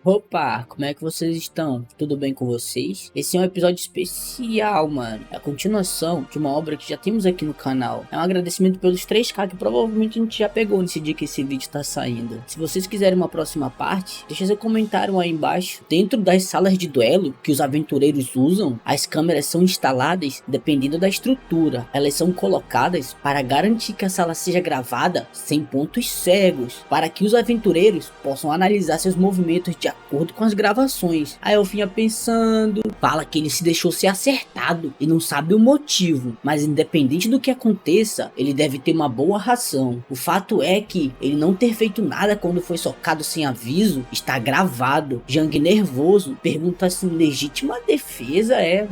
Opa, como é que vocês estão? Tudo bem com vocês? Esse é um episódio especial, mano. É a continuação de uma obra que já temos aqui no canal. É um agradecimento pelos 3K que provavelmente a gente já pegou nesse dia que esse vídeo tá saindo. Se vocês quiserem uma próxima parte, deixa seu comentário aí embaixo. Dentro das salas de duelo que os aventureiros usam, as câmeras são instaladas dependendo da estrutura. Elas são colocadas para garantir que a sala seja gravada sem pontos cegos, para que os aventureiros possam analisar seus movimentos de acordo com as gravações. Aí eu vinha pensando, fala que ele se deixou ser acertado e não sabe o motivo, mas independente do que aconteça, ele deve ter uma boa razão. O fato é que ele não ter feito nada quando foi socado sem aviso está gravado. Jang nervoso pergunta se legítima defesa é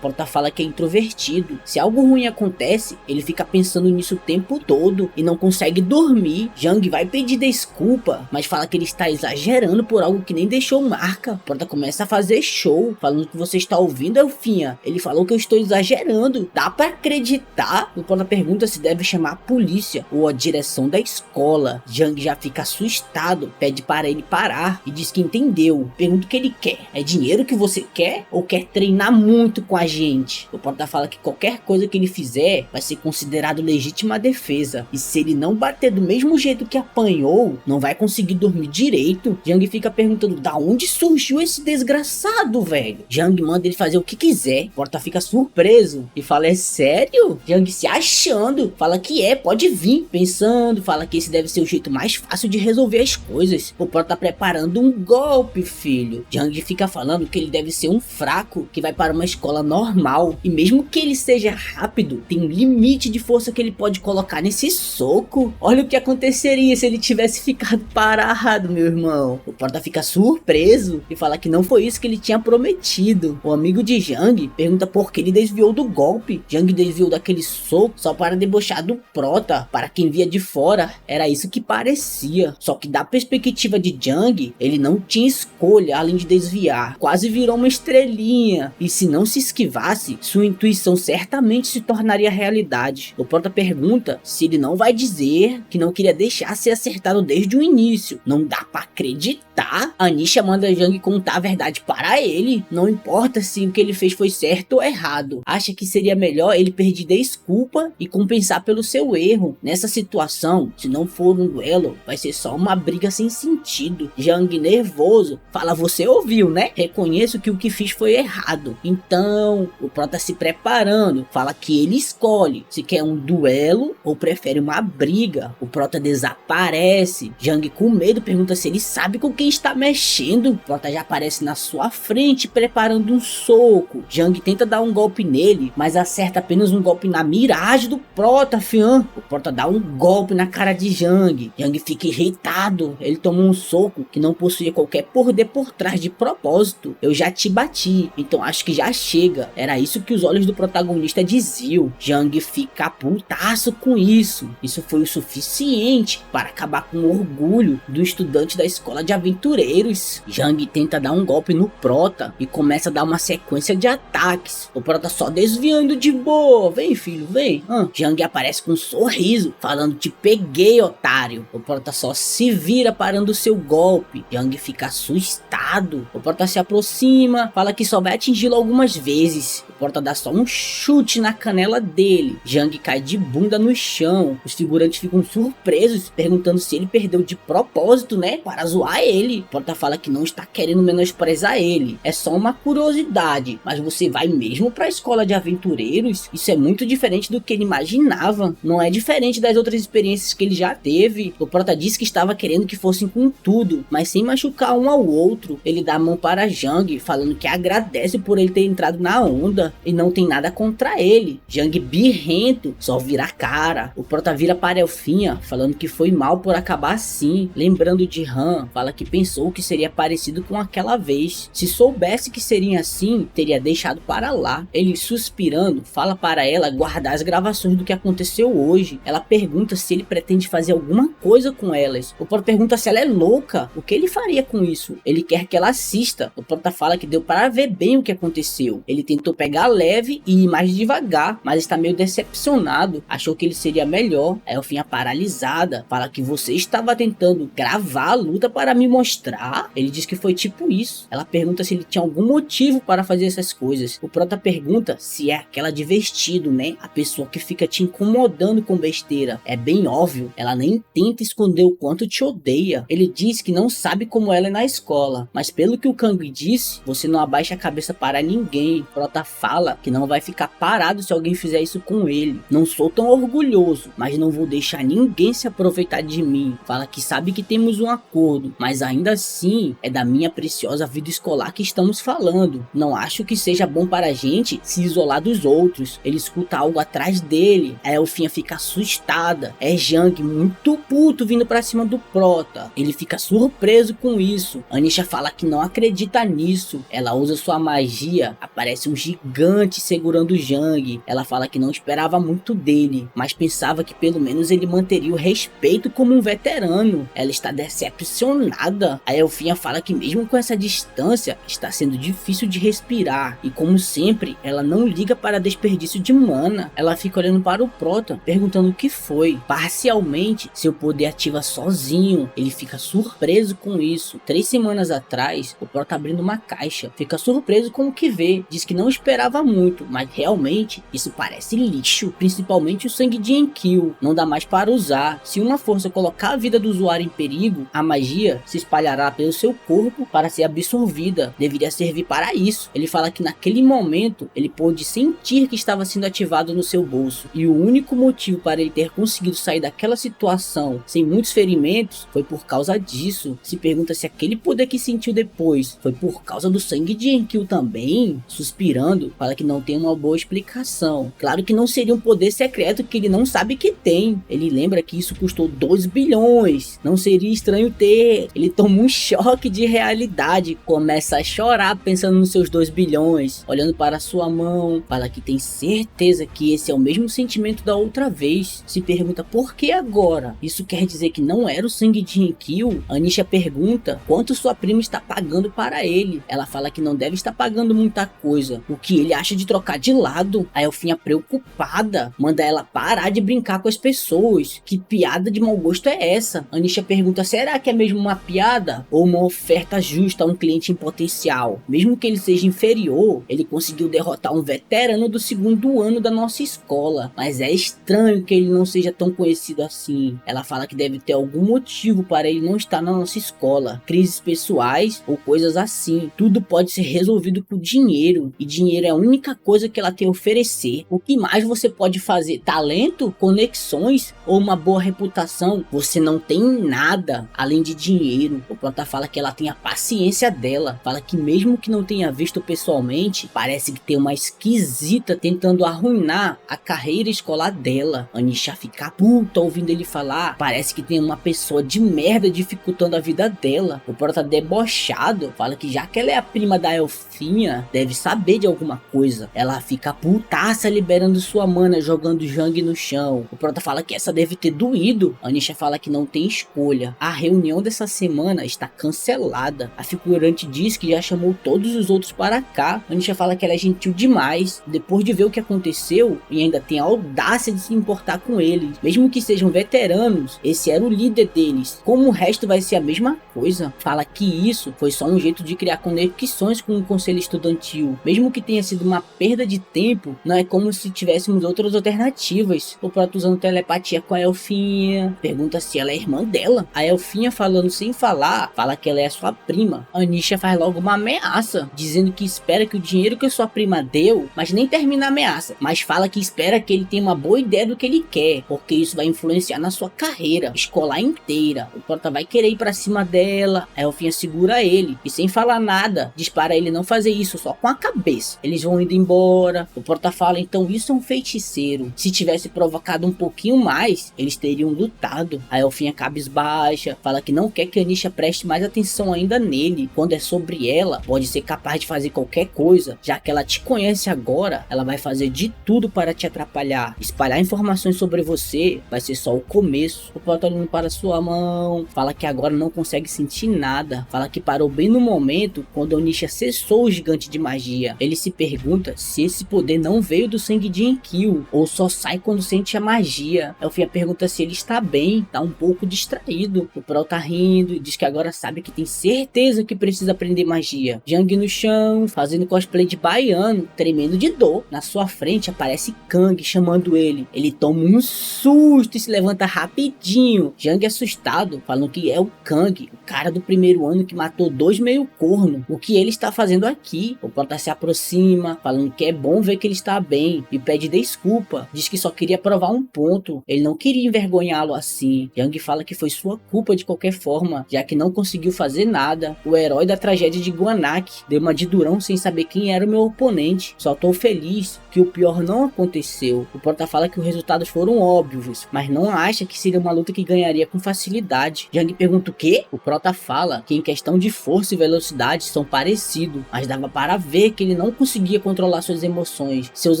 Porta fala que é introvertido. Se algo ruim acontece, ele fica pensando nisso o tempo todo e não consegue dormir. Jang vai pedir desculpa, mas fala que ele está exagerando por algo que nem deixou marca. Porta começa a fazer show, falando que você está ouvindo, Elfinha. Ele falou que eu estou exagerando. Dá pra acreditar? O Porta pergunta se deve chamar a polícia ou a direção da escola. Jang já fica assustado, pede para ele parar e diz que entendeu. Pergunta o que ele quer. É dinheiro que você quer ou quer treinar muito com a gente? O Porta fala que qualquer coisa que ele fizer vai ser considerado legítima defesa. E se ele não bater do mesmo jeito que apanhou, não vai conseguir dormir direito. Jang fica perguntando da onde surgiu esse desgraçado, velho. Jang manda ele fazer o que quiser. Porta fica surpreso e fala, é sério? Jang se achando, fala que pode vir. Pensando, fala que esse deve ser o jeito mais fácil de resolver as coisas. O Porta tá preparando um golpe, filho. Jang fica falando que ele deve ser um fraco que vai para uma escola normal. E mesmo que ele seja rápido, tem um limite de força que ele pode colocar nesse soco. Olha o que aconteceria se ele tivesse ficado parado, meu irmão. O Porta fica surpreso e fala que não foi isso que ele tinha prometido. O amigo de Jang pergunta por que ele desviou do golpe. Jang desviou daquele soco só para debochar do Prota. Para quem via de fora, era isso que parecia. Só que da perspectiva de Jang, ele não tinha escolha além de desviar. Quase virou uma estrelinha. E se não se esquivasse, sua intuição certamente se tornaria realidade. O Prota pergunta se ele não vai dizer que não queria deixar ser acertado desde o início. Não dá pra acreditar. Anisha manda Jang contar a verdade para ele. Não importa se o que ele fez foi certo ou errado. Acha que seria melhor ele pedir desculpa e compensar pelo seu erro. Nessa situação, se não for um duelo, vai ser só uma briga sem sentido. Jang nervoso fala, você ouviu, né? Reconheço que o que fiz foi errado. Então, o Prota se preparando. Fala que ele escolhe se quer um duelo ou prefere uma briga. O Prota desaparece. Jang com medo pergunta se ele sabe com quem está mexendo. Prota já aparece na sua frente preparando um soco. Jang tenta dar um golpe nele, mas acerta apenas um golpe na miragem do Prota, fian. O Prota dá um golpe na cara de Jang. Jang fica irritado. Ele toma um soco que não possuía qualquer poder por trás de propósito. Eu já te bati, então acho que já chega. Era isso que os olhos do protagonista diziam. Jang fica putaço com isso. Isso foi o suficiente para acabar com o orgulho do estudante da escola de aventureiros. Jang tenta dar um golpe no Prota e começa a dar uma sequência de ataques. O Prota só desviando de boa. Vem, filho, vem. Jang aparece com um sorriso, falando, te peguei, otário. O Prota só se vira parando o seu golpe. Jang fica assustado. O Prota se aproxima, fala que só vai atingi-lo algumas vezes. O Prota dá só um chute na canela dele. Jang cai de bunda no chão. Os figurantes ficam surpresos, perguntando se ele perdeu de propósito, né? Para zoar ele. Prota fala que não está querendo menosprezar ele. É só uma curiosidade. Mas você vai mesmo para a escola de aventureiros? Isso é muito diferente do que ele imaginava. Não é diferente das outras experiências que ele já teve. O Prota disse que estava querendo que fossem com tudo, mas sem machucar um ao outro. Ele dá a mão para Jang, falando que agradece por ele ter entrado na onda e não tem nada contra ele. Jang birrento só vira a cara. O Prota vira para Elfinha, falando que foi mal por acabar assim. Lembrando de Han, fala que pensou que seria parecido com aquela vez. Se soubesse que seria assim, teria deixado para lá. Ele suspirando, fala para ela guardar as gravações do que aconteceu hoje. Ela pergunta se ele pretende fazer alguma coisa com elas. O Prota pergunta se ela é louca. O que ele faria com isso? Ele quer que ela assista. O Prota fala que deu para ver bem o que aconteceu. Ele tentou pegar pegar leve e ir mais devagar, mas está meio decepcionado, achou que ele seria melhor. A Elfinha, paralisada, fala que você estava tentando gravar a luta para me mostrar. Ele diz que foi tipo isso. Ela pergunta se ele tinha algum motivo para fazer essas coisas. O prota pergunta se é aquela de vestido, né? A pessoa que fica te incomodando com besteira. É bem óbvio, ela nem tenta esconder o quanto te odeia. Ele diz que não sabe como ela é na escola, mas pelo que o Kang disse, você não abaixa a cabeça para ninguém. O prota fala que não vai ficar parado se alguém fizer isso com ele. Não sou tão orgulhoso, mas não vou deixar ninguém se aproveitar de mim. Fala que sabe que temos um acordo, mas ainda assim é da minha preciosa vida escolar que estamos falando. Não acho que seja bom para a gente se isolar dos outros. Ele escuta algo atrás dele. A Elfinha fica assustada. É Jang muito puto vindo pra cima do prota. Ele fica surpreso com isso. Anisha fala que não acredita nisso. Ela usa sua magia. Aparece um gigante segurando Jang. Ela fala que não esperava muito dele, mas pensava que pelo menos ele manteria o respeito como um veterano. Ela está decepcionada. A Elfinha fala que mesmo com essa distância, está sendo difícil de respirar. E como sempre, ela não liga para desperdício de mana. Ela fica olhando para o prota, perguntando o que foi. Parcialmente, seu poder ativa sozinho. Ele fica surpreso com isso. 3 semanas atrás, o prota abrindo uma caixa. Fica surpreso com o que vê. Diz que não esperava muito, mas realmente isso parece lixo. Principalmente o sangue de Enkyo. Não dá mais para usar. Se uma força colocar a vida do usuário em perigo, a magia se espalhará pelo seu corpo para ser absorvida. Deveria servir para isso. Ele fala que naquele momento ele pôde sentir que estava sendo ativado no seu bolso. E o único motivo para ele ter conseguido sair daquela situação sem muitos ferimentos foi por causa disso. Se pergunta se aquele poder que sentiu depois foi por causa do sangue de Enkyo também. Suspirando, fala que não tem uma boa explicação. Claro que não seria um poder secreto que ele não sabe que tem. Ele lembra que isso custou 2 bilhões. Não seria estranho ter. Ele toma um choque de realidade. Começa a chorar pensando nos seus 2 bilhões. Olhando para sua mão. Fala que tem certeza que esse é o mesmo sentimento da outra vez. Se pergunta por que agora? Isso quer dizer que não era o sangue de Enkyo? Anisha pergunta quanto sua prima está pagando para ele. Ela fala que não deve estar pagando muita coisa. O que ele acha de trocar de lado? A Elfinha, preocupada, manda ela parar de brincar com as pessoas. Que piada de mau gosto é essa? Anisha pergunta, será que é mesmo uma piada? Ou uma oferta justa a um cliente em potencial? Mesmo que ele seja inferior, ele conseguiu derrotar um veterano do 2º ano da nossa escola. Mas é estranho que ele não seja tão conhecido assim. Ela fala que deve ter algum motivo para ele não estar na nossa escola. Crises pessoais ou coisas assim. Tudo pode ser resolvido por dinheiro. E dinheiro é a única coisa que ela tem a oferecer. O que mais você pode fazer? Talento? Conexões? Ou uma boa reputação? Você não tem nada além de dinheiro. O prota fala que ela tem a paciência dela. Fala que mesmo que não tenha visto pessoalmente, parece que tem uma esquisita tentando arruinar a carreira escolar dela. Anisha fica puta ouvindo ele falar. Parece que tem uma pessoa de merda dificultando a vida dela. O prota, debochado, fala que já que ela é a prima da Elfinha, deve saber de alguma coisa. Ela fica putaça liberando sua mana, jogando Jang no chão. O prota fala que essa deve ter doído. Anisha fala que não tem escolha. A reunião dessa semana está cancelada. A figurante diz que já chamou todos os outros para cá. Anisha fala que ela é gentil demais. Depois de ver o que aconteceu, e ainda tem a audácia de se importar com eles. Mesmo que sejam veteranos, esse era o líder deles. Como o resto vai ser a mesma coisa. Fala que isso foi só um jeito de criar conexões com o conselho estudantil. Mesmo que tenha sido uma perda de tempo, não é como se tivéssemos outras alternativas. O prota, usando telepatia com a Elfinha, pergunta se ela é irmã dela. A Elfinha, falando sem falar, fala que ela é sua prima. Anisha faz logo uma ameaça, dizendo que espera que o dinheiro que sua prima deu, mas nem termina a ameaça, mas fala que espera que ele tenha uma boa ideia do que ele quer, porque isso vai influenciar na sua carreira escolar inteira. O prota vai querer ir pra cima dela. A Elfinha segura ele e, sem falar nada, diz para ele não fazer isso, só com a cabeça. Eles vão indo embora. O prota fala, então isso é um feiticeiro. Se tivesse provocado um pouquinho mais, eles teriam lutado. A Elfinha cabisbaixa, fala que não quer que a Anisha preste mais atenção ainda nele. Quando é sobre ela, pode ser capaz de fazer qualquer coisa. Já que ela te conhece agora, ela vai fazer de tudo para te atrapalhar. Espalhar informações sobre você vai ser só o começo. O prota, olhando para sua mão, fala que agora não consegue sentir nada. Fala que parou bem no momento quando a Anisha cessou o gigante de magia. Ele se pergunta se esse poder não veio do sangue de Enkyo, ou só sai quando sente a magia. A Elfinha pergunta se ele está bem, tá um pouco distraído. O Pro tá rindo e diz que agora sabe que tem certeza que precisa aprender magia. Jang no chão, fazendo cosplay de baiano, tremendo de dor. Na sua frente aparece Kang chamando ele. Ele toma um susto e se levanta rapidinho. Jang assustado, falando que é o Kang, o cara do primeiro ano que matou 2 meio corno. O que ele está fazendo aqui? O Prota se aproxima, falando que é bom ver que ele está bem e pede desculpa. Diz que só queria provar um ponto. Ele não queria envergonhá-lo assim. Jang fala que foi sua culpa de qualquer forma, já que não conseguiu fazer nada. O herói da tragédia de Guanak deu uma de durão sem saber quem era o meu oponente. Só tô feliz que o pior não aconteceu. O Prota fala que os resultados foram óbvios, mas não acha que seria uma luta que ganharia com facilidade. Jang pergunta o quê? O Prota fala que em questão de força e velocidade são parecidos, mas dava para ver que ele não conseguia controlar suas emoções. Seus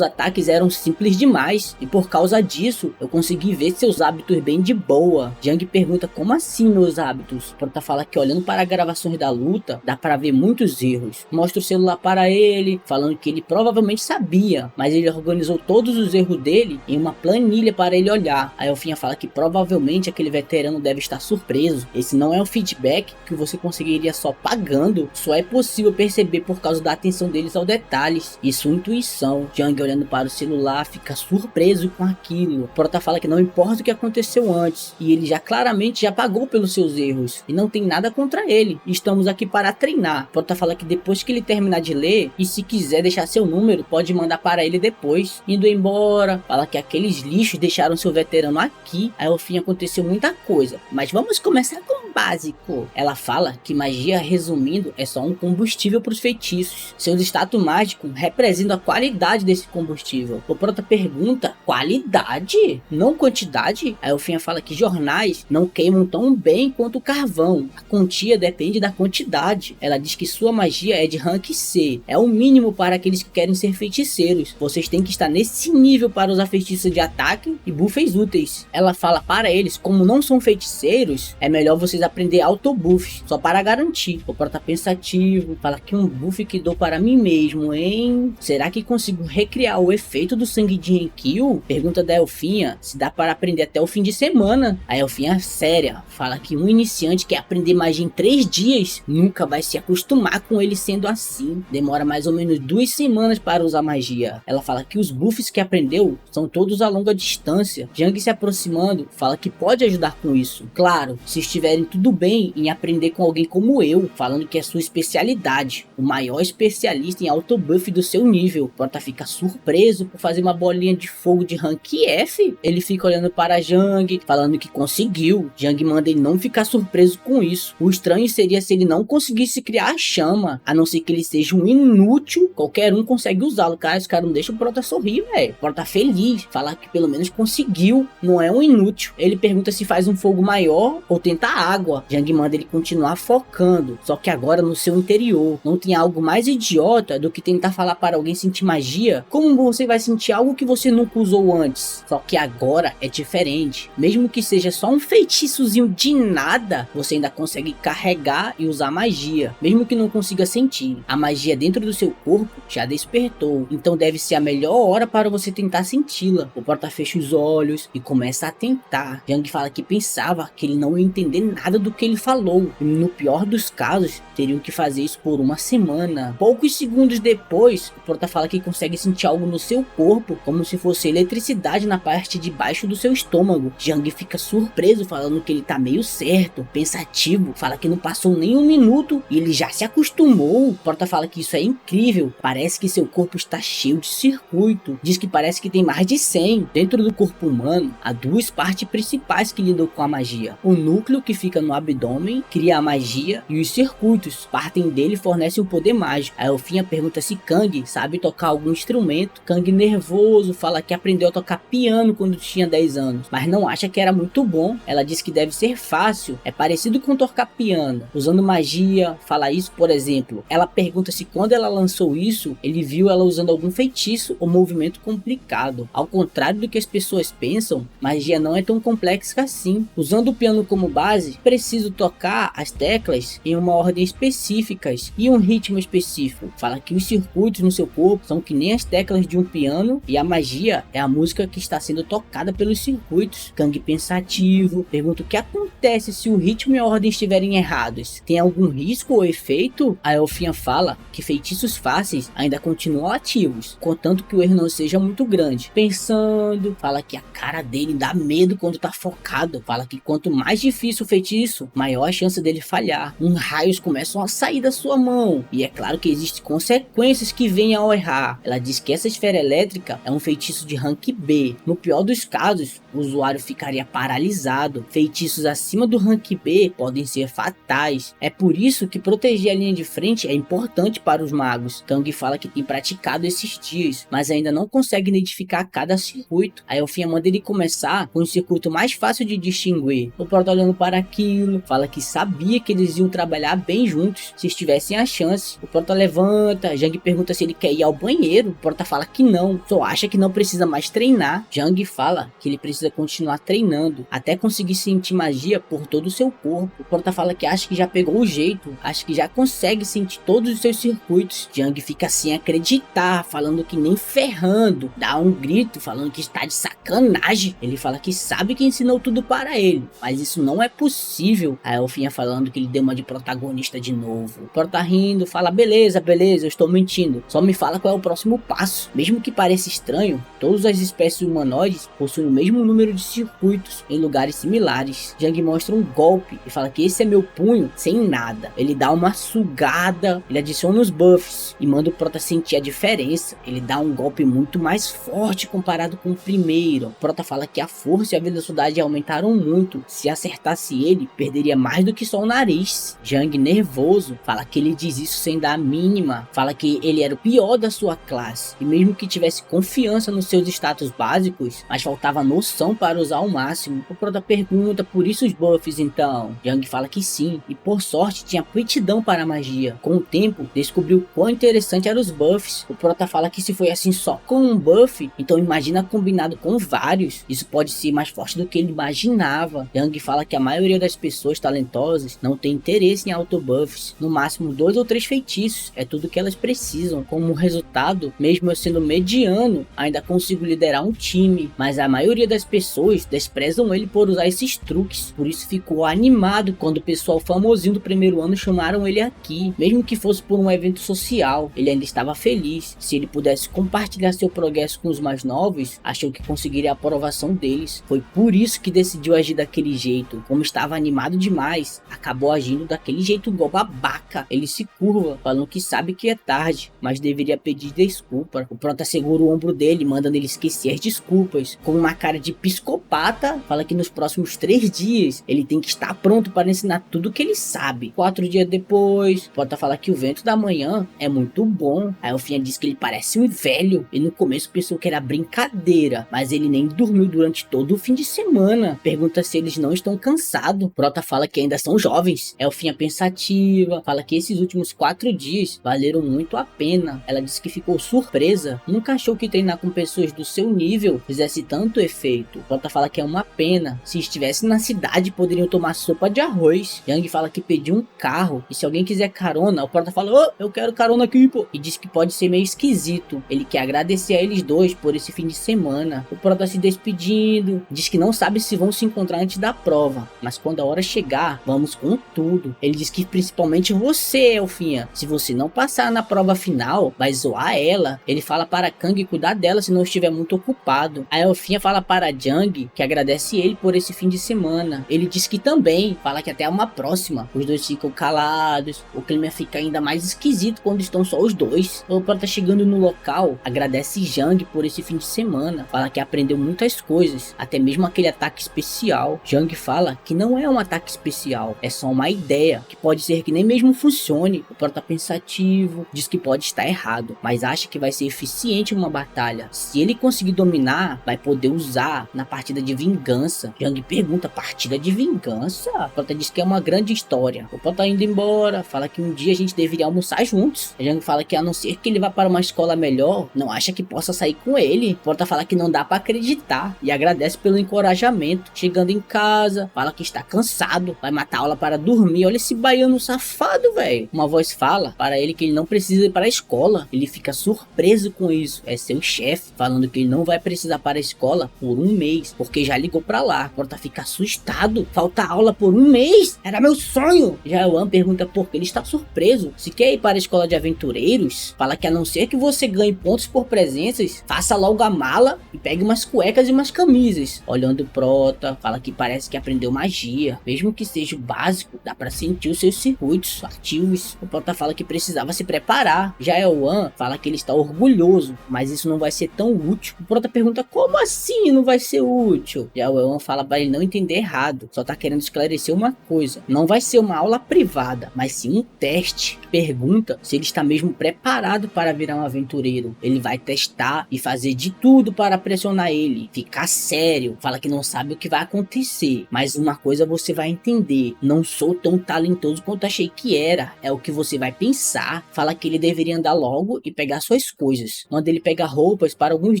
ataques eram simples demais, e por causa disso, eu consegui ver seus hábitos bem de boa. Jang pergunta como assim meus hábitos? O Prota fala que olhando para gravações da luta, dá para ver muitos erros. Mostra o celular para ele, falando que ele provavelmente sabia, mas ele organizou todos os erros dele em uma planilha para ele olhar. A Elfinha fala que provavelmente aquele veterano deve estar surpreso. Esse não é um feedback que você conseguiria só pagando, só é possível perceber por causa da atenção deles aos detalhes e sua intuição. Jang olhando para o celular fica surpreso com aquilo. Prota fala que não importa o que aconteceu antes, e ele claramente já pagou pelos seus erros, e não tem nada contra ele. Estamos aqui para treinar. Prota fala que depois que ele terminar de ler, e se quiser deixar seu número, pode mandar para ele depois. Indo embora, fala que aqueles lixos deixaram seu veterano aqui. A Elfinha aconteceu muita coisa, mas vamos começar com o básico. Ela fala que magia, resumindo, é só um combustível para os feitiços. Seu status mágico representa a qualidade desse combustível. O Prota pergunta, qualidade? Não quantidade? A Elfinha fala que jornais não queimam tão bem quanto o carvão. A quantia depende da quantidade. Ela diz que sua magia é de rank C. É o mínimo para aqueles que querem ser feiticeiros. Vocês têm que estar nesse nível para usar feitiços de ataque e buffs úteis. Ela fala para eles, como não são feiticeiros, é melhor vocês aprender auto-buffs, só para garantir. O Prota pensativo, fala que um buff que dou para mim mesmo, hein? Será que consigo recriar o efeito do sangue de Enkyo? Pergunta da Elfinha se dá para aprender até o fim de semana. A Elfinha séria, fala que um iniciante quer aprender magia em 3 dias, nunca vai se acostumar com ele sendo assim. Demora mais ou menos 2 semanas para usar magia. Ela fala que os buffs que aprendeu são todos a longa distância. Jang se aproximando, fala que pode ajudar com isso. Claro, se estiverem tudo bem em aprender com alguém como eu, falando que é sua especialidade, o maior especialista em auto buff do seu nível. Prota fica surpreso por fazer uma bolinha de fogo de rank F. Ele fica olhando para Jang, falando que conseguiu. Jang manda ele não ficar surpreso com isso. O estranho seria se ele não conseguisse criar a chama, a não ser que ele seja um inútil. Qualquer um consegue usá-lo, cara. Esse cara não deixa o Prota sorrir, velho. Prota feliz, fala que pelo menos conseguiu, não é um inútil. Ele pergunta se faz um fogo maior ou tenta água. Jang manda ele continuar focando, só que agora no seu interior. Não tem algo mais idiota do que tentar falar para alguém sentir magia. Como você vai sentir algo que você nunca usou antes? Só que agora é diferente. Mesmo que seja só um feitiçozinho de nada, você ainda consegue carregar e usar magia, mesmo que não consiga sentir. A magia dentro do seu corpo já despertou, então deve ser a melhor hora para você tentar senti-la. O Prota fecha os olhos e começa a tentar. Jang fala que pensava que ele não ia entender nada do que ele falou, e no pior dos casos, teriam que fazer isso por uma semana. Poucos segundos depois, o Prota fala que consegue sentir algo no seu corpo, como se fosse eletricidade na parte de baixo do seu estômago. Jang fica surpreso, falando que ele tá meio certo. Pensativo, fala que não passou nem 1 minuto e ele já se acostumou. O Prota fala que isso é incrível, parece que seu corpo está cheio de circuito. Diz que parece que tem mais de 100. Dentro do corpo humano, há 2 partes principais que lidam com a magia. O núcleo, que fica no abdômen, cria a magia, e os circuitos partem dele e fornecem o poder mágico. A Elfinha pergunta se Kang sabe tocar algum instrumento. Kang, nervoso, fala que aprendeu a tocar piano quando tinha 10 anos, mas não acha que era muito bom. Ela diz que deve ser fácil, é parecido com tocar piano, usando magia. Fala isso, por exemplo. Ela pergunta se quando ela lançou isso, ele viu ela usando algum feitiço ou movimento complicado. Ao contrário do que as pessoas pensam, magia não é tão complexa assim. Usando o piano como base, preciso tocar as teclas em uma ordem específicas e um ritmo específico. Fala que os circuitos circuitos no seu corpo são que nem as teclas de um piano e a magia é a música que está sendo tocada pelos circuitos. Kang pensativo pergunta o que acontece se o ritmo e a ordem estiverem errados. Tem algum risco ou efeito? A elfinha fala que feitiços fáceis ainda continuam ativos, contanto que o erro não seja muito grande. Pensando, fala que a cara dele dá medo quando tá focado. Fala que quanto mais difícil o feitiço, maior a chance dele falhar. Raios começam a sair da sua mão, e é claro que existem consequências que vêm ao errar. Ela diz que essa esfera elétrica é um feitiço de rank B. No pior dos casos, o usuário ficaria paralisado. Feitiços acima do rank B podem ser fatais. É por isso que proteger a linha de frente é importante para os magos. Kang fala que tem praticado esses dias, mas ainda não consegue identificar cada circuito. A elfinha manda ele começar com o circuito mais fácil de distinguir. O Prota, olhando para aquilo, fala que sabia que eles iam trabalhar bem juntos se estivessem a chance. O Prota levanta, Jang pergunta se ele quer ir ao banheiro. O Prota fala que não, só acha que não precisa mais treinar. Jang fala que ele precisa continuar treinando até conseguir sentir magia por todo o seu corpo. O Prota fala que acha que já pegou o jeito, acha que já consegue sentir todos os seus circuitos. Jang fica sem acreditar, falando que nem ferrando, dá um grito falando que está de sacanagem. Ele fala que sabe que ensinou tudo para ele, mas isso não é possível. A elfinha falando que ele deu uma de protagonista de novo. O Prota rindo, fala beleza, eu estou mentindo, só me fala qual é o próximo passo. Mesmo que pareça estranho, todas as espécies humanoides possuem o mesmo número de circuitos em lugares similares. Jang mostra um golpe e fala que esse é meu punho sem nada. Ele dá uma sugada, ele adiciona os buffs e manda o Prota sentir a diferença. Ele dá um golpe muito mais forte comparado com o primeiro. O Prota fala que a força e a velocidade aumentaram muito. Se acertasse ele, perderia mais do que só o nariz. Jang, nervoso, fala que ele diz isso sem dar a mínima. Fala que ele era o pior da sua classe, e mesmo que tivesse confiança nos seus status básicos, mas faltava noção para usar ao máximo. O Prota pergunta por isso os buffs então. Jang fala que sim, e por sorte tinha aptidão para a magia. Com o tempo, descobriu quão interessante eram os buffs. O Prota fala que se foi assim só com um buff, então imagina combinado com vários, isso pode ser mais forte do que ele imaginava. Jang fala que a maioria das pessoas talentosas não tem interesse em autobuffs, no máximo 2 ou 3 feitiços, é tudo que elas precisam. Como resultado, mesmo eu sendo mediano, ainda consigo liderar um time, mas a maioria das pessoas desprezam ele por usar esses truques, por isso ficou animado quando o pessoal famosinho do primeiro ano chamaram ele aqui. Mesmo que fosse por um evento social, ele ainda estava feliz. Se ele pudesse compartilhar seu progresso com os mais novos, achou que conseguiria a aprovação deles. Foi por isso que decidiu agir daquele jeito. Como estava animado demais, acabou agindo daquele jeito igual babaca. Ele se curva, falando que sabe que é tarde, mas deveria pedir desculpa. O Prota segura o ombro dele, mandando ele esquecer as desculpas. Com uma cara de psicopata, fala que nos próximos 3 dias ele tem que estar pronto para ensinar tudo o que ele sabe. 4 dias depois, o Prota fala que o vento da manhã é muito bom. A elfinha diz que ele parece um velho, e no começo pensou que era brincadeira, mas ele nem dormiu durante todo o fim de semana. Pergunta se eles não estão cansados. Prota fala que ainda são jovens. Elfinha pensativa, fala que esses últimos 4 dias valeram muito a pena. Ela disse que ficou surpresa, nunca achou que treinar com pessoas do seu nível fizesse tanto efeito. Prota fala que é uma pena, se estivesse na cidade poderiam tomar sopa de arroz. Jang fala que pediu um carro, e se alguém quiser carona, o Prota fala, oh, eu quero carona aqui, pô. E diz que pode ser meio esquisito. Ele quer agradecer a eles dois por esse fim de semana. O Prota se despedindo, diz que não sabe se vão se encontrar antes da prova, mas quando a hora chegar, vamos com tudo. Ele diz que principalmente você, elfinha, se você não passar na prova final, vai zoar ela. Ele fala para Kang cuidar dela se não estiver muito ocupado. A elfinha fala para Jang que agradece ele por esse fim de semana. Ele diz que também, fala que até uma próxima. Os dois ficam calados, o clima fica ainda mais esquisito quando estão só os dois. O Prota chegando no local, agradece Jang por esse fim de semana, fala que aprendeu muitas coisas, até mesmo aquele ataque especial. Jang fala que não é um ataque especial, é só uma ideia, que pode ser que nem mesmo funcione. O Prota pensativo, diz que pode estar errado, mas acha que vai ser eficiente em uma batalha. Se ele conseguir dominar, vai poder usar na partida de vingança. Jang pergunta, partida de vingança? O Prota diz que é uma grande história. O Prota indo embora, fala que um dia a gente deveria almoçar juntos. Jang fala que a não ser que ele vá para uma escola melhor, não acha que possa sair com ele. O Prota fala que não dá para acreditar e agradece pelo encorajamento. Chegando em casa, fala que está cansado, vai matar a aula para dormir. Olha esse baiano safado, velho. Uma voz fala para ele que ele não precisa ir para para a escola. Ele fica surpreso com isso. É seu chefe falando que ele não vai precisar para a escola por um mês, porque já ligou para lá. O Prota fica assustado. Falta aula por um mês? Era meu sonho. Jae-wan pergunta por que ele está surpreso. Se quer ir para a escola de aventureiros, fala que a não ser que você ganhe pontos por presenças, faça logo a mala e pegue umas cuecas e umas camisas. Olhando o Prota, fala que parece que aprendeu magia. Mesmo que seja o básico, dá para sentir os seus circuitos ativos. O Prota fala que precisava se preparar. Jae-wan fala que ele está orgulhoso, mas isso não vai ser tão útil. O Prota pergunta como assim não vai ser útil? Jae-wan fala para ele não entender errado, só tá querendo esclarecer uma coisa: não vai ser uma aula privada, mas sim um teste. Pergunta se ele está mesmo preparado para virar um aventureiro. Ele vai testar e fazer de tudo para pressionar ele, ficar sério. Fala que não sabe o que vai acontecer, mas uma coisa você vai entender: não sou tão talentoso quanto achei que era. É o que você vai pensar. Fala que ele deveria andar logo e pegar suas coisas. Manda ele pegar roupas para alguns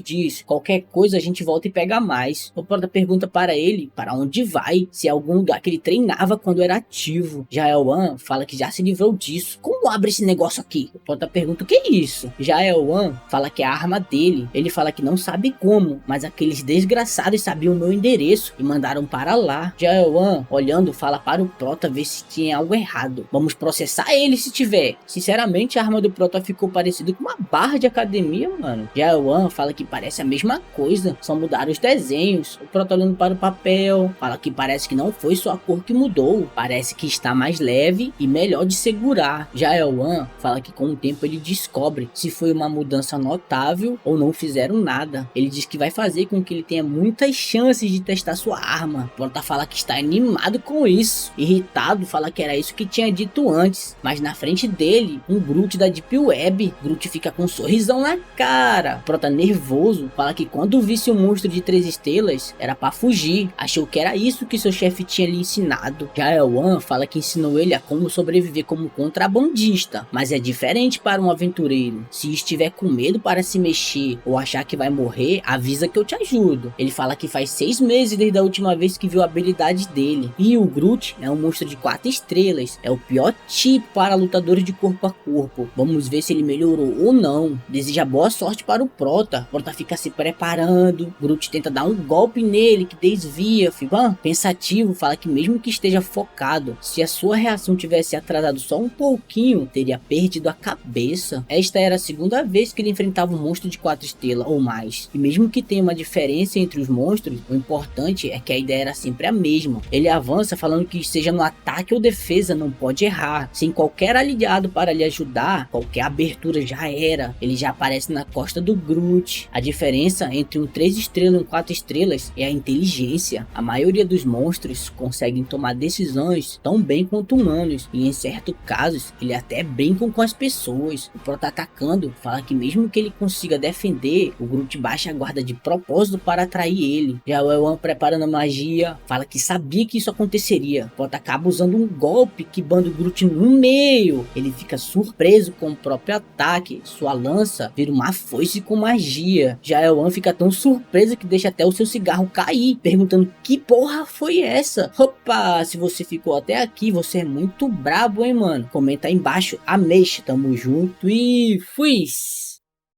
dias. Qualquer coisa a gente volta e pega mais. O Prota pergunta para ele para onde vai, se é algum lugar que ele treinava quando era ativo. Jae-wan fala que já se livrou disso. Como abre esse negócio aqui? O Prota pergunta o que é isso. Jae-wan fala que é a arma dele. Ele fala que não sabe como, mas aqueles desgraçados sabiam o meu endereço e mandaram para lá. Jae-wan, olhando, fala para o Prota ver se tinha algo errado. Vamos processar ele se tiver. Sinceramente, a arma do Prota ficou parecida com uma barra de academia, mano. Jae-wan fala que parece a mesma coisa, só mudaram os desenhos. O Prota olhando para o papel, fala que parece que não foi só a cor que mudou, parece que está mais leve e melhor de segurar. Jae-wan fala que com o tempo ele descobre se foi uma mudança notável ou não fizeram nada. Ele diz que vai fazer com que ele tenha muitas chances de testar sua arma. O Prota fala que está animado com isso. Irritado, fala que era isso que tinha dito antes, mas na frente dele, um Groot da Deep Web. Groot fica com um sorrisão na cara. O Prota, nervoso, fala que quando visse um monstro de 3 estrelas, era pra fugir. Achou que era isso que seu chefe tinha lhe ensinado. Jae-wan fala que ensinou ele a como sobreviver como contrabandista, mas é diferente para um aventureiro. Se estiver com medo para se mexer ou achar que vai morrer, avisa que eu te ajudo. Ele fala que faz 6 meses desde a última vez que viu a habilidade dele. E o Groot é um monstro de 4 estrelas. É o pior tipo para lutadores de corpo a corpo. Vamos ver se ele melhorou ou não. Deseja boa sorte para o Prota. O Prota fica se preparando. Groot tenta dar um golpe nele que desvia. Fica pensativo, fala que mesmo que esteja focado, se a sua reação tivesse atrasado só um pouquinho, teria perdido a cabeça. Esta era a segunda vez que ele enfrentava um monstro de 4 estrelas ou mais. E mesmo que tenha uma diferença entre os monstros, o importante é que a ideia era sempre a mesma. Ele avança falando que seja no ataque ou defesa, não pode errar. Sem qualquer aliado para lhe ajudar, qualquer abertura já era. Ele já aparece na costa do Groot. A diferença entre um 3 estrelas e um 4 estrelas é a inteligência. A maioria dos monstros conseguem tomar decisões tão bem quanto humanos, e em certos casos ele até brincam com as pessoas. O Prota atacando fala que mesmo que ele consiga defender, o Groot baixa a guarda de propósito para atrair ele. Jae-wan, preparando a magia, fala que sabia que isso aconteceria. O Prota acaba usando um golpe que banda o Groot no meio. Ele fica surpreso com o próprio ataque. Sua lança vira uma foice com magia. Jae-wan fica tão surpreso que deixa até o seu cigarro cair, perguntando que porra foi essa? Opa, se você ficou até aqui, você é muito brabo, hein, mano? Comenta aí embaixo. Amei, tamo junto e fui!